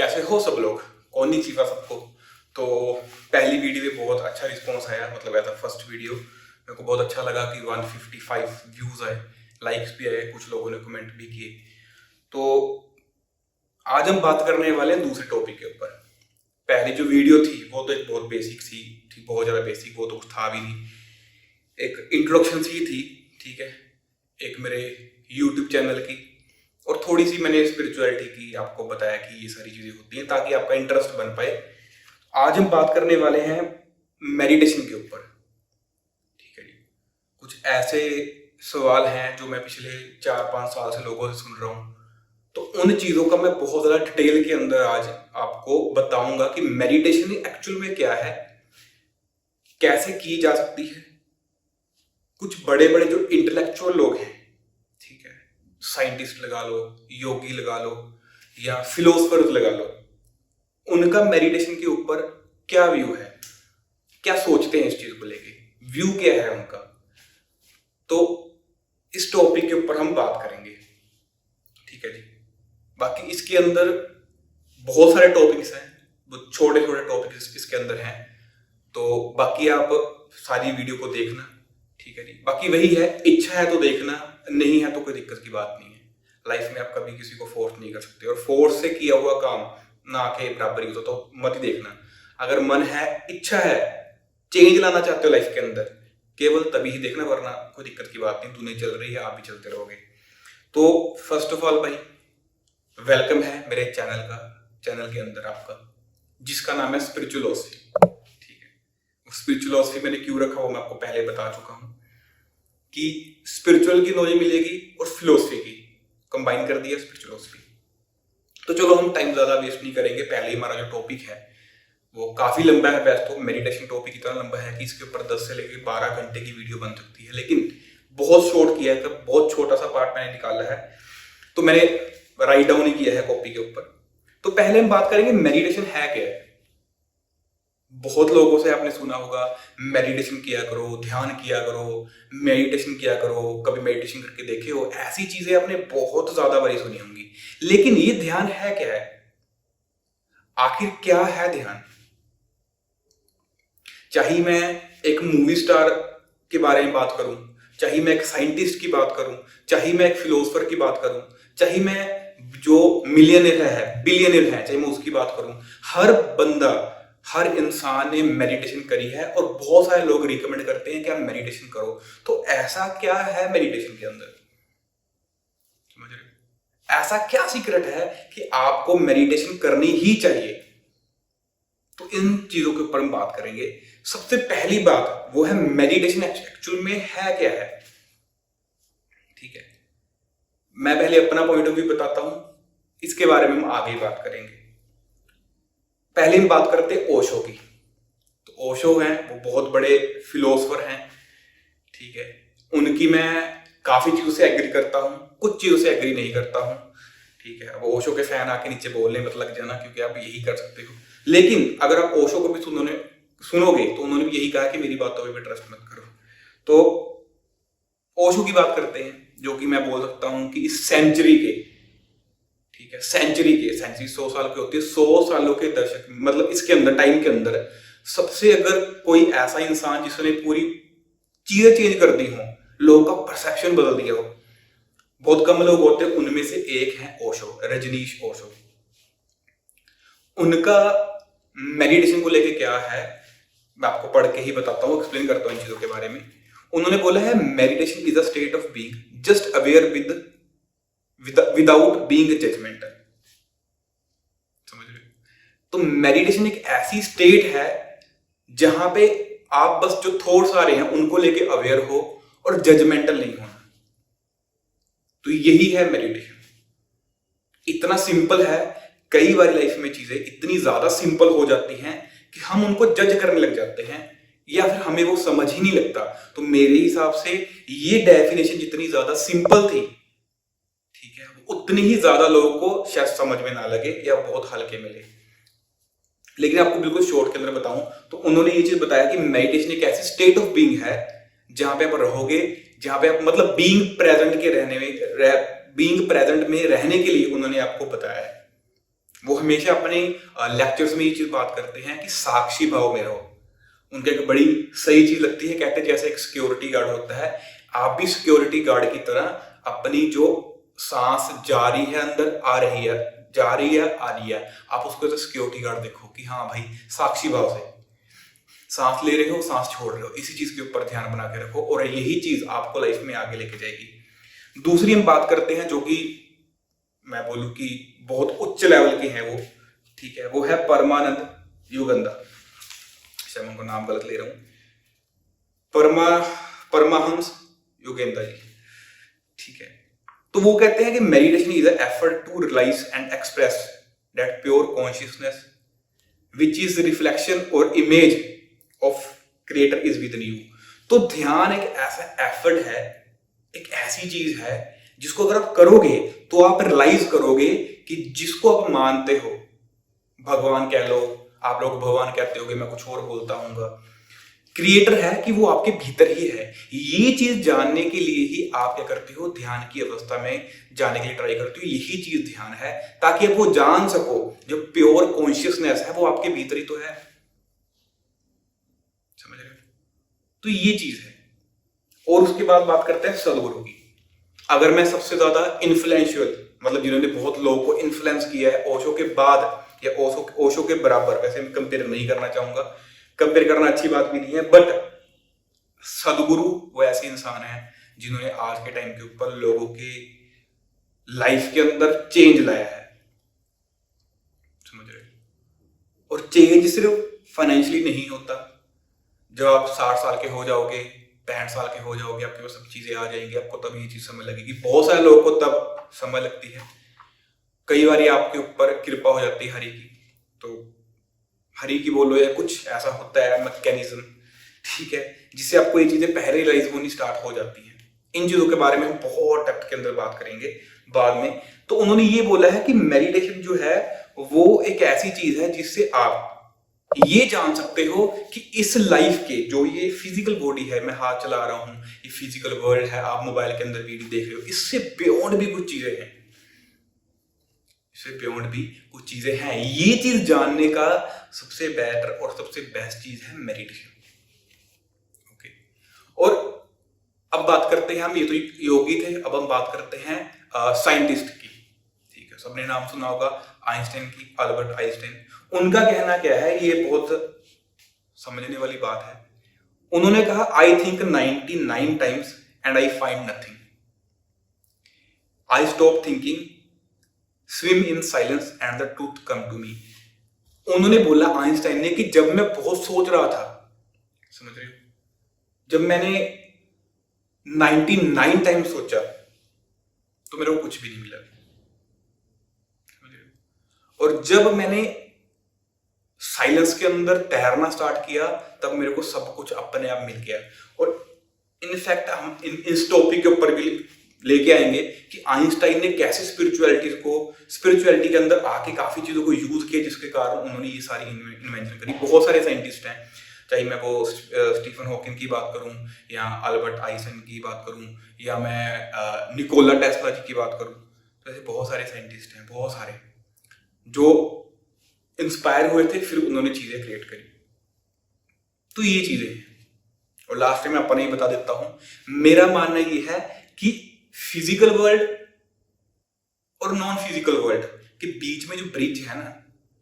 कैसे हो सब लोग। कौन सबको। तो पहली वीडियो में बहुत अच्छा रिस्पॉन्स आया, मतलब ऐसा फर्स्ट वीडियो मेरे को बहुत अच्छा लगा कि 155 व्यूज आए, लाइक्स भी आए, कुछ लोगों ने कमेंट भी किए। तो आज हम बात करने वाले हैं दूसरे टॉपिक के ऊपर। पहली जो वीडियो थी वो तो एक बहुत बेसिक सी थी, बहुत ज़्यादा बेसिक, वो तो कुछ था भी नहीं, एक इंट्रोडक्शन सी थी, ठीक है, एक मेरे यूट्यूब चैनल की, और थोड़ी सी मैंने स्पिरिचुअलिटी की आपको बताया कि ये सारी चीज़ें होती हैं ताकि आपका इंटरेस्ट बन पाए। आज हम बात करने वाले हैं मेडिटेशन के ऊपर, ठीक है जी। कुछ ऐसे सवाल हैं जो मैं पिछले 4-5 साल से लोगों से सुन रहा हूँ, तो उन चीज़ों का मैं बहुत ज़्यादा डिटेल के अंदर आज आपको बताऊंगा कि मेडिटेशन एक्चुअल में क्या है, कैसे की जा सकती है। कुछ बड़े बड़े जो इंटेलेक्चुअल लोग हैं, ठीक है, साइंटिस्ट लगा लो, योगी लगा लो, या फिलोसफर्स लगा लो, उनका मेडिटेशन के ऊपर क्या व्यू है, क्या सोचते हैं इस चीज को लेके, व्यू क्या है उनका। तो इस टॉपिक के ऊपर हम बात करेंगे, ठीक है जी। बाकी इसके अंदर बहुत सारे टॉपिक्स हैं, छोटे छोटे टॉपिक्स इसके अंदर हैं, तो बाकी आप सारी वीडियो को देखना, ठीक है जी। बाकी वही है, इच्छा है तो देखना, नहीं है तो कोई दिक्कत की बात नहीं है। लाइफ में आप कभी किसी को फोर्स नहीं कर सकते, और फोर्स से किया हुआ काम ना के बराबर ही हो तो मत ही देखना। अगर मन है, इच्छा है, चेंज लाना चाहते हो लाइफ के अंदर, केवल तभी ही देखना, वरना कोई दिक्कत की बात नहीं, तू नहीं चल रही है, आप भी चलते रहोगे। तो फर्स्ट ऑफ ऑल भाई, वेलकम है मेरे चैनल के अंदर आपका, जिसका नाम है स्पिरिचुअलिटी, ठीक है। स्पिरिचुअलिटी मैंने क्यों रखा वो मैं आपको पहले बता चुका हूं कि स्पिरिचुअल की नॉलेज मिलेगी और फिलोसफी की कंबाइन कर दिया स्पिरिचुअलिटी। तो चलो हम टाइम ज्यादा वेस्ट नहीं करेंगे, पहले ही हमारा जो टॉपिक है वो काफी लंबा है। वैसे तो मेडिटेशन टॉपिक इतना लंबा है कि इसके ऊपर 10 से लेकर 12 घंटे की वीडियो बन सकती है, लेकिन बहुत शॉर्ट किया है, तो बहुत छोटा सा पार्ट मैंने निकाला है, तो मैंने राइट डाउन ही किया है कॉपी के ऊपर। तो पहले हम बात करेंगे मेडिटेशन है क्या है। बहुत लोगों से आपने सुना होगा मेडिटेशन किया करो, ध्यान किया करो, मेडिटेशन किया करो, कभी मेडिटेशन करके देखे हो, ऐसी चीजें आपने बहुत ज्यादा बारी सुनी होंगी। लेकिन ये ध्यान है क्या है, आखिर क्या है ध्यान। चाहे मैं एक मूवी स्टार के बारे में बात करूं, चाहे मैं एक साइंटिस्ट की बात करूं, चाहे मैं एक फिलोसफर की बात करूं, चाहे मैं जो मिलियनर है, बिलियनर है, चाहे मैं उसकी बात करूं, हर बंदा, हर इंसान ने मेडिटेशन करी है, और बहुत सारे लोग रिकमेंड करते हैं कि आप मेडिटेशन करो। तो ऐसा क्या है मेडिटेशन के अंदर, समझ रहे हो? ऐसा क्या सीक्रेट है कि आपको मेडिटेशन करनी ही चाहिए। तो इन चीजों के ऊपर हम बात करेंगे। सबसे पहली बात वो है मेडिटेशन एक्चुअल में है क्या है, ठीक है। मैं पहले अपना पॉइंट ऑफ व्यू बताता हूं, इसके बारे में हम आगे बात करेंगे। पहले हम बात करते हैं ओशो की। तो ओशो हैं, वो बहुत बड़े फिलोसफर हैं, ठीक है। उनकी मैं काफी चीजों से एग्री करता हूं, कुछ चीजों से एग्री नहीं करता हूं, ठीक है। अब ओशो के फैन आके नीचे बोलने मत लग जाना, क्योंकि आप यही कर सकते हो। लेकिन अगर आप ओशो को भी सुनोगे तो उन्होंने भी यही कहा कि मेरी बातों पे ट्रस्ट मत करो। तो ओशो की बात करते हैं, जो कि मैं बोल सकता हूं कि इस सेंचुरी के, ठीक है, सेंचुरी 100 साल की होती है, 100 सालों के दशक, मतलब इसके अंदर टाइम के अंदर सबसे अगर कोई ऐसा इंसान जिसने पूरी चीजें चेंज कर दी हो, लोगों का परसेप्शन बदल दिया हो, बहुत कम लोग होते हैं, उनमें से एक है ओशो, रजनीश ओशो। उनका मेडिटेशन को लेके क्या है मैं आपको पढ़ के ही बताता हूँ, एक्सप्लेन करता हूँ इन चीजों के बारे में। उन्होंने बोला है meditation is a state of being just aware without being judgemental. समझ रहे हो? तो मेडिटेशन एक ऐसी स्टेट है जहां पे आप बस जो थॉट्स आ रहे हैं उनको लेके अवेयर हो और जजमेंटल नहीं होना। तो यही है मेडिटेशन। इतना सिंपल है। कई बार लाइफ में चीजें इतनी ज्यादा सिंपल हो जाती हैं कि हम उनको जज करने लग जाते हैं, या फिर हमें वो समझ ही नहीं लगता। तो मेरे हिसाब से ये डेफिनेशन जितनी ज्यादा सिंपल थी, ठीक है, उतनी ही ज्यादा लोगों को शायद समझ में ना लगे या बहुत हल्के मिले। लेकिन आपको बिल्कुल शॉर्ट के अंदर बताऊं तो उन्होंने ये चीज बताया कि मेडिटेशन एक ऐसी स्टेट ऑफ बीइंग है जहां पे आप रहोगे, जहां पे आप मतलब बीइंग प्रेजेंट में रहने के लिए उन्होंने आपको बताया है। वो हमेशा अपने लेक्चर्स में ये चीज बात करते हैं कि साक्षी भाव में रहो। उनके एक बड़ी सही चीज लगती है, कहते हैं जैसे एक सिक्योरिटी गार्ड होता है, आप भी सिक्योरिटी गार्ड की तरह अपनी जो सांस जा रही है अंदर आ रही है, जा रही है आ रही है, आप उसको तो सिक्योरिटी गार्ड देखो कि हाँ भाई साक्षी भाव से सांस ले रहे हो, सांस छोड़ रहे हो, इसी चीज के ऊपर ध्यान बना के रखो और यही चीज आपको लाइफ में आगे लेके जाएगी। दूसरी हम बात करते हैं जो कि मैं बोलूं कि बहुत उच्च लेवल के हैं वो, ठीक है, वो है परमानंद युगंधा। शायद मैं उनका नाम गलत ले रहा हूं, परमाहंस योगेंद्र जी, ठीक है। तो वो कहते हैं कि meditation is an effort to realise and express that pure consciousness which is reflection और image of creator is within you. तो ध्यान एक ऐसा एफर्ट है, एक ऐसी चीज है जिसको अगर आप करोगे तो आप रियलाइज करोगे कि जिसको आप मानते हो, भगवान कह लो, आप लोग भगवान कहते होगे, मैं कुछ और बोलता हूँ, क्रिएटर है कि वो आपके भीतर ही है। ये चीज जानने के लिए ही आप क्या करते हो, ध्यान की अवस्था में जाने के लिए ट्राई करते हो। यही चीज ध्यान है, ताकि आप वो जान सको जो प्योर कॉन्शियसनेस है वो आपके भीतर ही तो है, समझ रहे हो? तो ये चीज है। और उसके बाद बात करते हैं सदगुरु की। अगर मैं सबसे ज्यादा इन्फ्लुएंशियल, मतलब जिन्होंने बहुत लोगों को इन्फ्लुएंस किया है ओशो के बाद या ओशो के बराबर, वैसे मैं कंपेयर नहीं करना चाहूंगा, कंपेयर करना अच्छी बात भी नहीं है, बट सदगुरु वो ऐसे इंसान है जिन्होंने आज के टाइम के ऊपर लोगों के लाइफ के अंदर चेंज लाया है, समझ रहे हो? और चेंज सिर्फ फाइनेंशियली नहीं होता। जब आप 60 साल के हो जाओगे, 65 साल के हो जाओगे, आपके पास सब चीजें आ जाएंगी, आपको तब ये चीज समझ लगेगी। बहुत सारे लोगों को तब समझ लगती है, कई बार आपके ऊपर कृपा हो जाती है हरि की, तो हरि की बोलो या कुछ ऐसा होता है मैकेनिज्म, ठीक है, जिससे आपको ये चीजें पहले रियलाइज होनी स्टार्ट हो जाती हैं। इन चीजों के बारे में हम बहुत डेप्थ के अंदर बात करेंगे बाद में। तो उन्होंने ये बोला है कि मेडिटेशन जो है वो एक ऐसी चीज है जिससे आप ये जान सकते हो कि इस लाइफ के जो ये फिजिकल बॉडी है, मैं हाथ चला रहा हूं, ये फिजिकल वर्ल्ड है, आप मोबाइल के अंदर वीडियो देख रहे हो, इससे बियॉन्ड भी कुछ चीजें हैं, इससे बियॉन्ड भी कुछ चीजें हैं। ये चीज जानने का सबसे बेटर और सबसे बेस्ट चीज है मेडिटेशन। ओके, और अब बात करते हैं, हम ये तो योगी थे, अब हम बात करते हैं साइंटिस्ट की, ठीक है। सबने नाम सुना होगा आइंस्टाइन की, अल्बर्ट आइंस्टाइन। उनका कहना क्या है, ये बहुत समझने वाली बात है। उन्होंने कहा, I think 99 times and I find nothing, I stop thinking, swim in silence and the truth come to me. उन्होंने बोला, आइंस्टाइन ने, कि जब मैं बहुत सोच रहा था, समझ रहे हो, जब मैंने 99 टाइम सोचा तो मेरे को कुछ भी नहीं मिला, समझ रहे हो? और जब मैंने साइलेंस के अंदर तैरना स्टार्ट किया तब मेरे को सब कुछ अपने आप मिल गया। और इनफैक्ट हम इस टॉपिक के ऊपर भी लेके आएंगे कि आइंस्टाइन ने कैसे स्पिरिचुअलिटी के अंदर आके काफी चीजों को यूज किया, जिसके कारण उन्होंने ये सारी इन्वेंशन करी। बहुत सारे साइंटिस्ट हैं, चाहे मैं वो स्टीफन हॉकिंग की बात करूं या अल्बर्ट आइंस्टाइन की बात करूं या मैं निकोला टेस्ला जी की बात करूं, तो ऐसे बहुत सारे साइंटिस्ट हैं, बहुत सारे जो इंस्पायर हुए थे, फिर उन्होंने चीजें क्रिएट करी। तो ये चीजें हैं। और लास्ट में अपन ये बता देता हूं, मेरा मानना ये है कि फिजिकल वर्ल्ड और नॉन फिजिकल वर्ल्ड के बीच में जो ब्रिज है ना,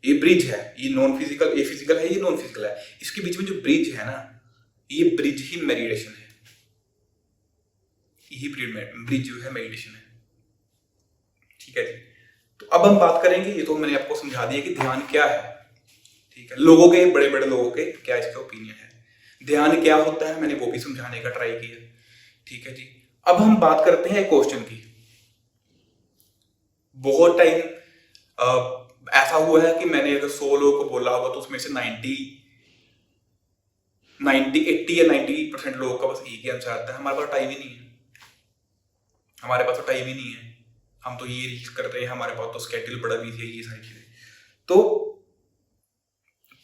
ये ब्रिज है, ये नॉन फिजिकल, ये फिजिकल है, ये नॉन फिजिकल है, इसके बीच में जो ब्रिज है ना, ये ब्रिज ही मेडिटेशन है। यही ब्रिज जो है मेडिटेशन है, ठीक है जी। तो अब हम बात करेंगे, ये तो मैंने आपको समझा दिया कि ध्यान क्या है, ठीक है। लोगों के, बड़े बड़े लोगों के क्या इसका ओपिनियन है, ध्यान क्या होता है, मैंने वो भी समझाने का ट्राई किया, ठीक है जी। अब हम बात करते हैं क्वेश्चन की। बहुत टाइम ऐसा हुआ है कि मैंने अगर 100 लोगों को बोला होगा तो उसमें से 80 या 90% लोगों का बस एक ही आंसर आता है, हमारे पास टाइम ही नहीं है, हमारे पास तो टाइम ही नहीं है, हम तो ये रील्स कर रहे हैं, हमारे पास तो स्केड्यूल बड़ा बिजी है, ये सारी चीजें। तो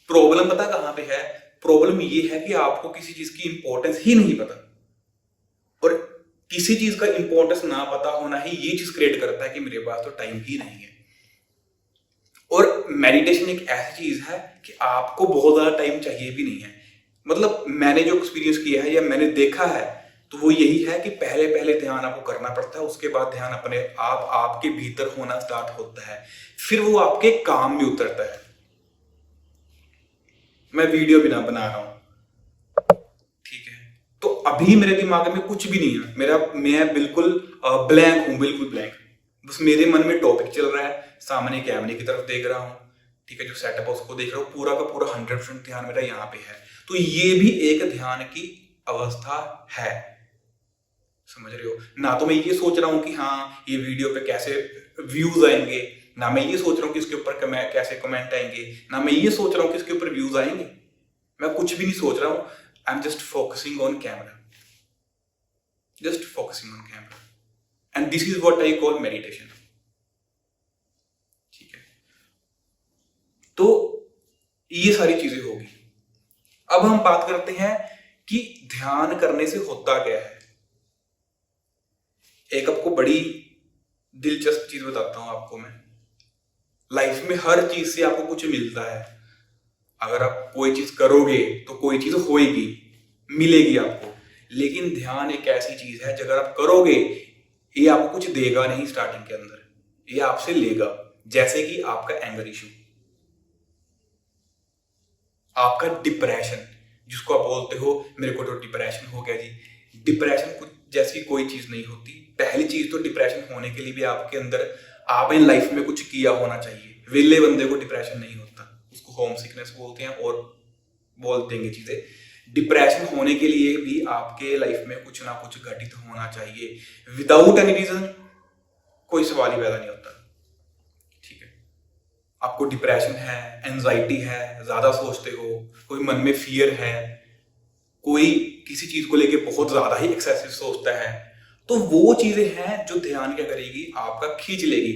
प्रॉब्लम पता कहां पे है? प्रॉब्लम ये है कि आपको किसी चीज की इंपॉर्टेंस ही नहीं पता, और किसी चीज का इंपॉर्टेंस ना पता होना ही ये चीज क्रिएट करता है कि मेरे पास तो टाइम ही नहीं है। और मेडिटेशन एक ऐसी चीज है कि आपको बहुत ज्यादा टाइम चाहिए भी नहीं है। मतलब मैंने जो एक्सपीरियंस किया है या मैंने देखा है तो वो यही है कि पहले पहले ध्यान आपको करना पड़ता है, उसके बाद ध्यान अपने आप आपके भीतर होना स्टार्ट होता है, फिर वो आपके काम में उतरता है। मैं वीडियो भी ना बना रहा हूं, ठीक है, तो अभी मेरे दिमाग में कुछ भी नहीं है, मैं बिल्कुल ब्लैंक हूं, बिल्कुल ब्लैंक। बस मेरे मन में टॉपिक चल रहा है, सामने कैमरे की तरफ देख रहा हूँ, ठीक है, जो सेटअप है उसको देख रहा हूँ, पूरा का पूरा 100% ध्यान मेरा यहाँ पे है। तो ये भी एक ध्यान की अवस्था है, समझ रहे हो ना? तो मैं ये सोच रहा हूँ कि हाँ ये वीडियो पे कैसे व्यूज आएंगे, ना मैं ये सोच रहा हूँ कि इसके ऊपर कैसे कमेंट आएंगे, ना मैं ये सोच रहा हूँ कि इसके ऊपर व्यूज आएंगे। मैं कुछ भी नहीं सोच रहा हूँ, I am just focusing on camera, just focusing on camera, and this is what I call meditation. ठीक है, तो ये सारी चीजें होगी। अब हम बात करते हैं कि ध्यान करने से होता क्या है। एक आपको बड़ी दिलचस्प चीज बताता हूं आपको मैं। लाइफ में हर चीज से आपको कुछ मिलता है। अगर आप कोई चीज करोगे तो कोई चीज होएगी, मिलेगी आपको। लेकिन ध्यान एक ऐसी चीज है, अगर आप करोगे ये आपको कुछ देगा नहीं स्टार्टिंग के अंदर, ये आपसे लेगा। जैसे कि आपका एंगर इशू, आपका डिप्रेशन, जिसको आप बोलते हो मेरे को तो डिप्रेशन हो गया जी। डिप्रेशन कुछ जैसी कोई चीज नहीं होती। पहली चीज तो डिप्रेशन होने के लिए भी आपके अंदर, आपने लाइफ में कुछ किया होना चाहिए। विले बंदे को डिप्रेशन नहीं होता, उसको होम सिकनेस बोलते हैं और बोल देंगे चीजें। डिप्रेशन होने के लिए भी आपके लाइफ में कुछ ना कुछ घटित होना चाहिए। विदाउट एनी रीजन कोई सवाल ही पैदा नहीं होता। ठीक है, आपको डिप्रेशन है, एंजाइटी है, ज्यादा सोचते हो, कोई मन में फियर है, कोई किसी चीज को लेके बहुत ज्यादा ही एक्सेसिव सोचता है, तो वो चीजें हैं जो ध्यान क्या करेगी, आपका खींच लेगी।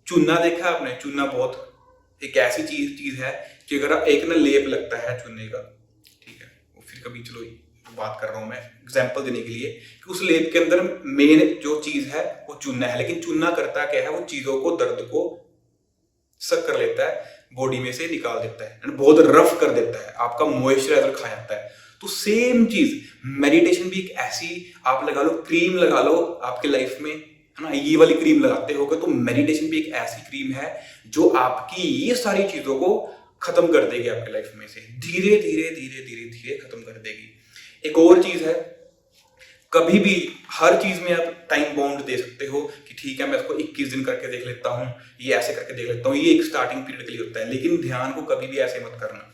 चुनना देखा आपने? चुनना बहुत एक ऐसी चीज है कि अगर एक ना लेप लगता है चुनने का, ठीक है, वो फिर कभी चलो बात कर रहा हूं मैं एग्जांपल देने के लिए कि उस लेप के अंदर मेन जो चीज है वो चुनना है। लेकिन चुनना करता क्या है, वो चीजों को, दर्द को सक कर लेता है, बॉडी में से निकाल देता है, बहुत रफ कर देता है, आपका मॉइस्चराइजर खा जाता है। तो सेम चीज मेडिटेशन भी एक ऐसी, आप लगा लो क्रीम लगा लो आपके लाइफ में, है ना, ये वाली क्रीम लगाते होगे, तो मेडिटेशन भी एक ऐसी क्रीम है जो आपकी ये सारी चीजों को खत्म कर देगी, आपके लाइफ में से धीरे धीरे धीरे धीरे धीरे खत्म कर देगी। एक और चीज है, कभी भी हर चीज में आप टाइम बाउंड दे सकते हो कि ठीक है मैं इसको 21 दिन करके देख लेता हूँ, ये ऐसे करके देख लेता हूँ, ये एक स्टार्टिंग पीरियड के लिए होता है। लेकिन ध्यान को कभी भी ऐसे मत करना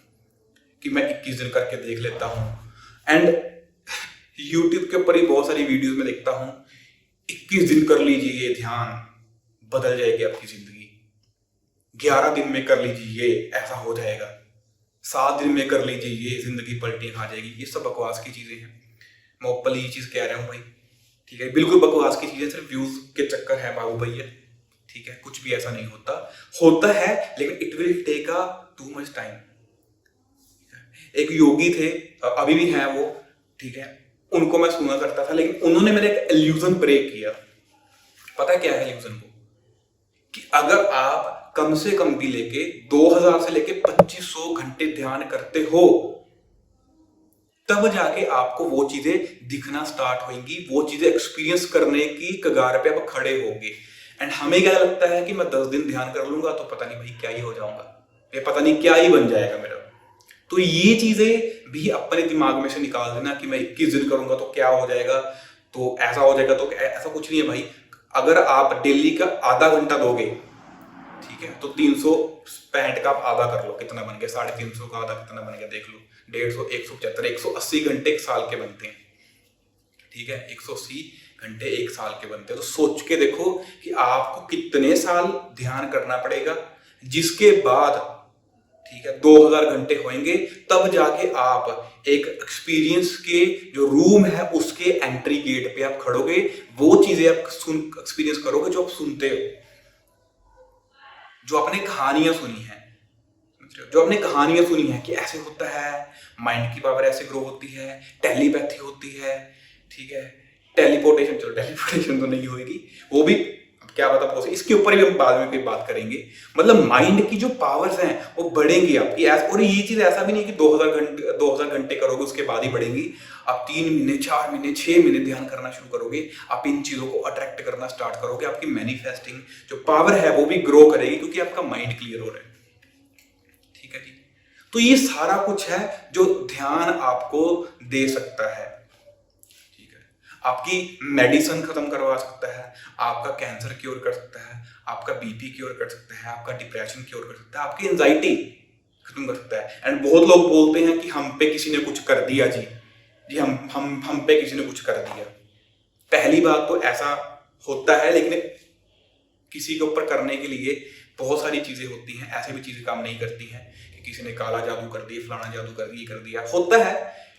कि मैं 21 दिन करके देख लेता हूँ। एंड यूट्यूब के ऊपर ही बहुत सारी वीडियोस में देखता हूँ, 21 दिन कर लीजिए ये ध्यान, बदल जाएगी आपकी जिंदगी, 11 दिन में कर लीजिए ये ऐसा हो जाएगा, 7 दिन में कर लीजिए ये जिंदगी पलटी खा जाएगी। ये सब बकवास की चीजें हैं, मैं ओपन ये चीज कह रहा हूँ भाई, ठीक है, बिल्कुल बकवास की चीजें, सिर्फ व्यूज के चक्कर है बाबू भैया, ठीक है, कुछ भी ऐसा नहीं होता। होता है लेकिन it will take a too much time. एक योगी थे, अभी भी हैं वो, ठीक है, उनको मैं सुना करता था, लेकिन उन्होंने मेरे एक इल्यूजन ब्रेक किया। पता क्या है इल्यूजन को, कि अगर आप कम से कम भी लेके 2000 से लेके 2500 घंटे ध्यान करते हो, तब जाके आपको वो चीजें दिखना स्टार्ट होंगी, वो चीजें एक्सपीरियंस करने की कगार पे आप खड़े होगे। एंड हमें क्या लगता है कि मैं 10 दिन ध्यान कर लूंगा तो पता नहीं भाई क्या ही हो जाऊंगा, ये पता नहीं क्या ही बन जाएगा मेरा। तो ये चीजें भी अपने दिमाग में से निकाल देना कि मैं 21 दिन करूंगा तो क्या हो जाएगा, तो ऐसा हो जाएगा, तो ऐसा कुछ नहीं है भाई। अगर आप डेली का आधा घंटा दोगे, ठीक है, तो 365 का आप आधा कर लो, कितना बन गया, 350 का आधा कितना बन गया देख लो, 150, 175, 180 घंटे एक साल के बनते हैं, ठीक है, 180 घंटे एक साल के बनते हैं। तो सोच के देखो कि आपको कितने साल ध्यान करना पड़ेगा, जिसके बाद, ठीक है, 2000 घंटे होंगे, तब जाके आप एक एक्सपीरियंस के जो रूम है उसके एंट्री गेट पे आप खड़ोगे, वो चीजें आप एक्सपीरियंस करोगे जो आप सुनते हो, जो आपने कहानियां सुनी है, जो आपने कहानियां सुनी है कि ऐसे होता है, माइंड की पावर ऐसे ग्रो होती है, टेलीपैथी होती है, ठीक है, टेलीपोर्टेशन, चलो टेलीपोर्टेशन तो नहीं होगी, वो भी अब क्या पता पॉसिबल, इसके ऊपर भी हम बाद में कोई बात करेंगे। मतलब माइंड की जो पावर्स हैं वो बढ़ेंगी आपकी। और ये चीज ऐसा भी नहीं कि 2000 घंटे करोगे उसके बाद ही बढ़ेंगी। आप 3 महीने, 4 महीने, 6 महीने ध्यान करना शुरू करोगे, आप इन चीजों को अट्रैक्ट करना स्टार्ट करोगे, आपकी मैनिफेस्टिंग जो पावर है वो भी ग्रो करेगी, क्योंकि आपका माइंड क्लियर हो रहा है। ठीक है जी। तो ये सारा कुछ है जो ध्यान आपको दे सकता है। ठीक है, आपकी मेडिसिन खत्म करवा सकता है, आपका कैंसर क्योर कर सकता है, आपका बीपी क्योर कर सकता है, आपका डिप्रेशन क्योर कर सकता है, आपकी एंजाइटी खत्म कर सकता है। एंड बहुत लोग बोलते हैं कि हम पे किसी ने कुछ कर दिया जी, हम पे किसी ने कुछ कर दिया। पहली बात तो ऐसा होता है, लेकिन किसी के ऊपर करने के लिए बहुत सारी चीजें होती हैं। ऐसे भी चीजें काम नहीं करती हैं कि किसी ने काला जादू कर दिया, फलाना जादू कर दिया, कर दिया। होता है,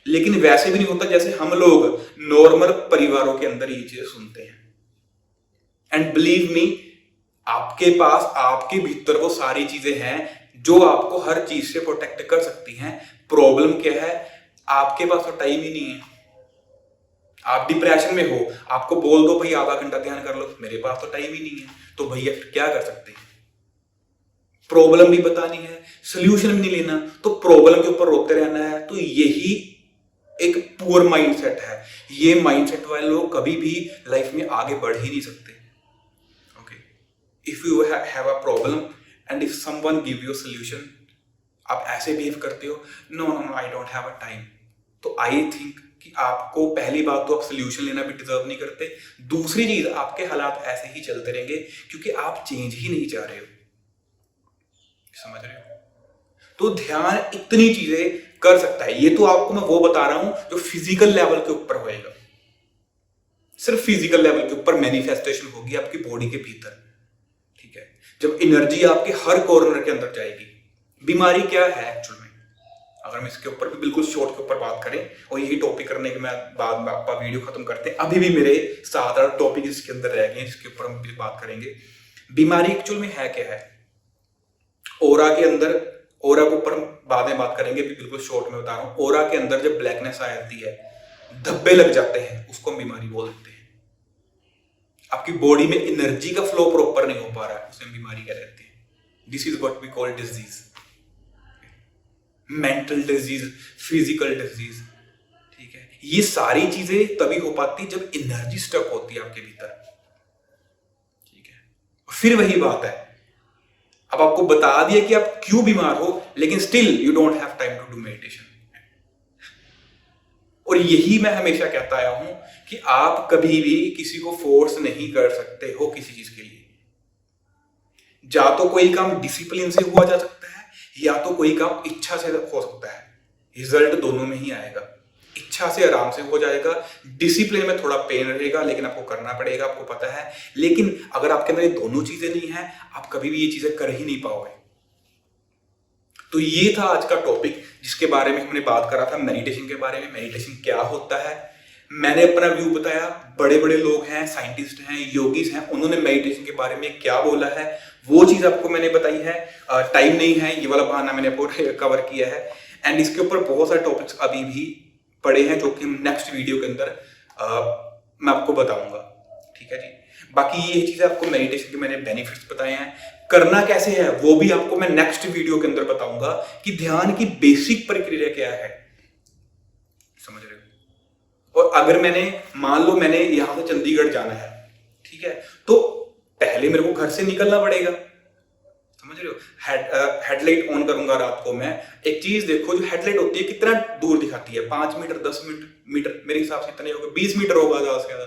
लेकिन वैसे भी नहीं होता जैसे हम लोग नॉर्मल परिवारों के अंदर ये चीजें सुनते हैं। एंड बिलीव मी, आपके पास, आपके भीतर वो सारी चीजें हैं जो आपको हर चीज से प्रोटेक्ट कर सकती हैं। प्रॉब्लम क्या है, आपके पास तो टाइम ही नहीं है। आप डिप्रेशन में हो, आपको बोल दो भाई आधा घंटा ध्यान कर लो, मेरे पास तो टाइम ही नहीं है, तो भैया क्या कर सकते हैं। प्रॉब्लम भी बतानी है, सोल्यूशन भी नहीं लेना, तो प्रॉब्लम के ऊपर रोते रहना है। तो यही एक पुअर माइंडसेट है। ये माइंडसेट वाले लोग कभी भी लाइफ में आगे बढ़ ही नहीं सकते। Okay, if you have a problem and if someone give you solution, आप ऐसे बिहेव करते हो, no no I don't have a time, तो आई थिंक कि आपको पहली बात तो आप सोल्यूशन लेना भी डिजर्व नहीं करते। दूसरी चीज, आपके हालात ऐसे ही चलते रहेंगे क्योंकि आप चेंज ही नहीं चाह रहे हो। समझ रहे हो? तो ध्यान इतनी चीजें कर सकता है। ये तो आपको मैं वो बता रहा हूं जो फिजिकल लेवल के ऊपर होएगा। सिर्फ फिजिकल लेवल के ऊपर मैनिफेस्टेशन होगी आपकी बॉडी के भीतर। ठीक है, जब एनर्जी आपके हर कॉर्नर के अंदर जाएगी। बीमारी क्या है एक्चुअल में, अगर हम इसके ऊपर भी बिल्कुल शॉर्ट के ऊपर बात करें, और यही टॉपिक करने के बाद में आपका वीडियो खत्म करते हैं। अभी भी मेरे 7-8 टॉपिक इसके अंदर रह गए, जिसके ऊपर हम भी बात करेंगे। बीमारी एक्चुअल में है क्या है, ओरा के अंदर, ओरा के ऊपर हम बाद में बात करेंगे, बिल्कुल शॉर्ट में बता रहा हूं। ओरा के अंदर जब ब्लैकनेस आ जाती है, धब्बे लग जाते हैं, उसको हम बीमारी बोल देते हैं। आपकी बॉडी में एनर्जी का फ्लो प्रॉपर नहीं हो पा रहा है, उसे हम बीमारी कह देते हैं। This is what we call disease, mental disease, physical disease. ठीक है, ये सारी चीजें तभी हो पाती जब एनर्जी स्टक होती है आपके भीतर। ठीक है, फिर वही बात है, अब आपको बता दिया कि आप क्यों बीमार हो, लेकिन still you don't have time to do meditation. और यही मैं हमेशा कहता आया हूं कि आप कभी भी किसी को फोर्स नहीं कर सकते हो किसी चीज के लिए। या तो कोई काम डिसिप्लिन से हुआ जा सकता है, या तो कोई काम इच्छा से हो सकता है। रिजल्ट दोनों में ही आएगा। इच्छा से आराम से हो जाएगा, डिसिप्लिन में थोड़ा पेन रहेगा, लेकिन आपको करना पड़ेगा, आपको पता है। लेकिन अगर आपके अंदर ये दोनों चीजें नहीं है, आप कभी भी ये चीजें कर ही नहीं पाओगे। तो ये था आज का टॉपिक, जिसके बारे में हमने बात करा था, मेडिटेशन के बारे में। मेडिटेशन क्या होता है, मैंने अपना व्यू बताया। बड़े बड़े लोग हैं, साइंटिस्ट हैं, योगीज हैं, उन्होंने मेडिटेशन के बारे में क्या बोला है वो चीज आपको मैंने बताई है। टाइम नहीं है, ये वाला बहाना मैंने आपको कवर किया है। एंड इसके ऊपर बहुत सारे टॉपिक्स अभी भी पड़े हैं, जो कि हम नेक्स्ट वीडियो के अंदर मैं आपको बताऊंगा। ठीक है जी, बाकी ये चीजें आपको मेडिटेशन के मैंने बेनिफिट्स बताए हैं। करना कैसे है वो भी आपको मैं नेक्स्ट वीडियो के अंदर बताऊंगा कि ध्यान की बेसिक प्रक्रिया क्या है। समझ रहे हो? और अगर मैंने, मान लो मैंने यहां से चंडीगढ़ जाना है, ठीक है, तो पहले मेरे को घर से निकलना पड़ेगा। समझ रहे हो? हेडलाइट ऑन करूंगा रात को मैं। एक चीज देखो, जो हेडलाइट होती है कितना दूर दिखाती है, 5 मीटर, 10 मीटर, मेरे हिसाब से इतने होगा, 20 मीटर होगा ज्यादा से ज्यादा।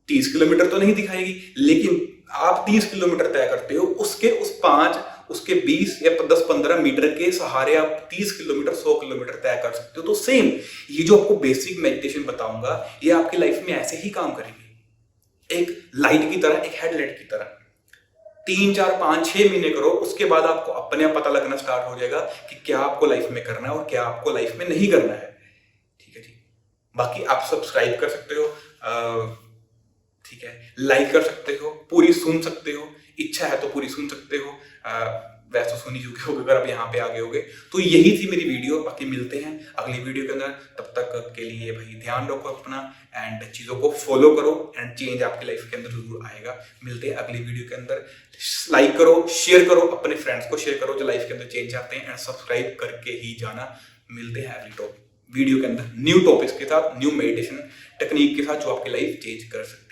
30 किलोमीटर तो नहीं दिखाएगी, लेकिन आप 30 किलोमीटर तय करते हो, उसके उस 5, उसके 20 या 10-15 मीटर के सहारे आप 30 किलोमीटर, 100 किलोमीटर तय कर सकते हो। तो सेम ये जो आपको बेसिक मेडिटेशन बताऊंगा, ये आपकी लाइफ में ऐसे ही काम करेगी, एक लाइट की तरह, एक हेडलाइट की तरह। 3, 4, 5, 6 महीने करो, उसके बाद आपको अपने आप पता लगना स्टार्ट हो जाएगा कि क्या आपको लाइफ में करना है और क्या आपको लाइफ में नहीं करना है। ठीक है जी, बाकी आप सब्सक्राइब कर सकते हो, ठीक है, लाइक कर सकते हो, पूरी सुन सकते हो, इच्छा है तो पूरी सुन सकते हो। वैसे तो सुन ही चुके होगे अगर आप यहाँ पे आ गए होगे। तो यही थी मेरी वीडियो, बाकी मिलते हैं अगली वीडियो के अंदर। तब तक के लिए भाई ध्यान रखो अपना एंड चीज़ों को फॉलो करो एंड चेंज आपकी लाइफ के अंदर जरूर आएगा। मिलते हैं अगली वीडियो के अंदर। लाइक करो, शेयर करो, अपने फ्रेंड्स को शेयर करो जो लाइफ के अंदर चेंज चाहते हैं एंड सब्सक्राइब करके ही जाना। मिलते हैं अगली वीडियो के अंदर न्यू टॉपिक्स के साथ, न्यू मेडिटेशन टेक्निक के साथ जो आपकी लाइफ चेंज कर सकती है।